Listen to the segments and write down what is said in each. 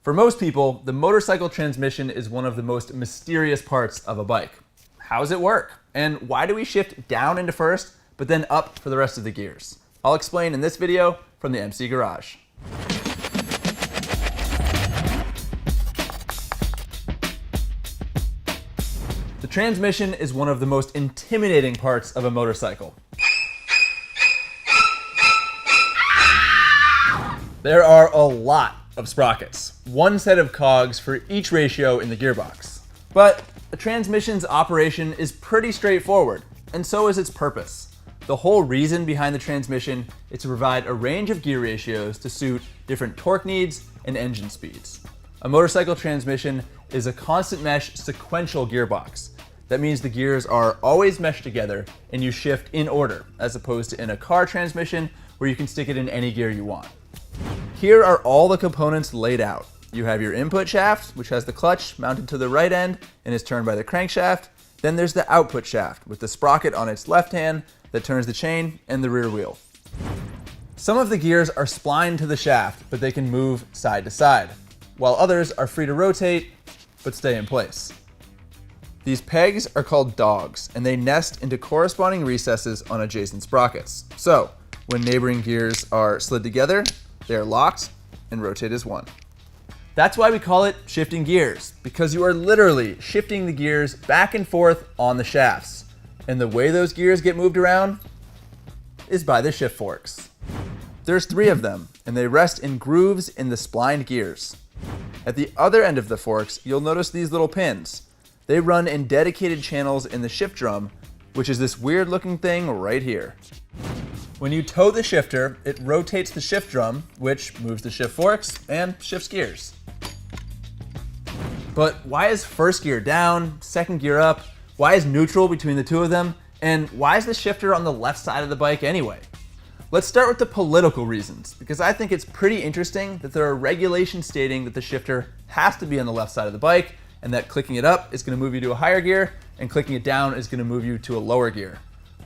For most people, the motorcycle transmission is one of the most mysterious parts of a bike. How does it work? And why do we shift down into first, but then up for the rest of the gears? I'll explain in this video from the MC Garage. The transmission is one of the most intimidating parts of a motorcycle. There are a lot of sprockets, one set of cogs for each ratio in the gearbox. But the transmission's operation is pretty straightforward, and so is its purpose. The whole reason behind the transmission is to provide a range of gear ratios to suit different torque needs and engine speeds. A motorcycle transmission is a constant mesh sequential gearbox. That means the gears are always meshed together and you shift in order, as opposed to in a car transmission where you can stick it in any gear you want. Here are all the components laid out. You have your input shaft, which has the clutch mounted to the right end and is turned by the crankshaft. Then there's the output shaft with the sprocket on its left hand that turns the chain and the rear wheel. Some of the gears are splined to the shaft, but they can move side to side, while others are free to rotate, but stay in place. These pegs are called dogs, and they nest into corresponding recesses on adjacent sprockets. So, when neighboring gears are slid together, they are locked and rotate as one. That's why we call it shifting gears, because you are literally shifting the gears back and forth on the shafts. And the way those gears get moved around is by the shift forks. There's 3 of them, and they rest in grooves in the splined gears. At the other end of the forks, you'll notice these little pins. They run in dedicated channels in the shift drum, which is this weird looking thing right here. When you tow the shifter, it rotates the shift drum, which moves the shift forks and shifts gears. But why is first gear down, second gear up? Why is neutral between the two of them? And why is the shifter on the left side of the bike anyway? Let's start with the political reasons, because I think it's pretty interesting that there are regulations stating that the shifter has to be on the left side of the bike, and that clicking it up is going to move you to a higher gear, and clicking it down is going to move you to a lower gear.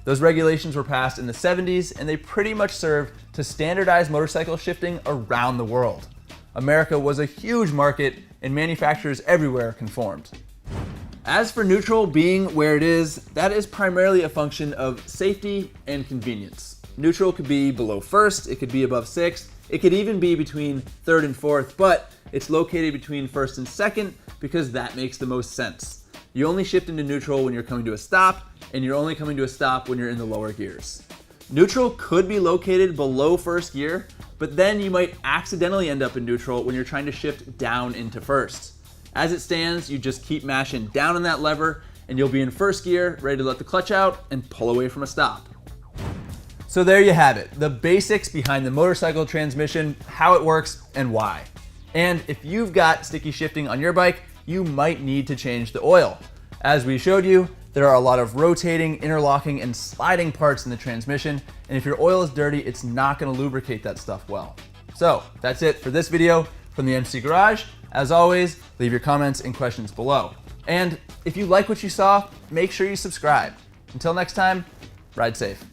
Those regulations were passed in the 70s, and they pretty much served to standardize motorcycle shifting around the world. America was a huge market, and manufacturers everywhere conformed. As for neutral being where it is, that is primarily a function of safety and convenience. Neutral could be below first, it could be above sixth, it could even be between third and fourth, but it's located between first and second because that makes the most sense. You only shift into neutral when you're coming to a stop, and you're only coming to a stop when you're in the lower gears. Neutral could be located below first gear, but then you might accidentally end up in neutral when you're trying to shift down into first. As it stands, you just keep mashing down on that lever, and you'll be in first gear, ready to let the clutch out and pull away from a stop. So there you have it, the basics behind the motorcycle transmission, how it works, and why. And if you've got sticky shifting on your bike, you might need to change the oil. As we showed you, there are a lot of rotating, interlocking, and sliding parts in the transmission, and if your oil is dirty, it's not going to lubricate that stuff well. So that's it for this video from the MC Garage. As always, leave your comments and questions below. And if you like what you saw, make sure you subscribe. Until next time, ride safe.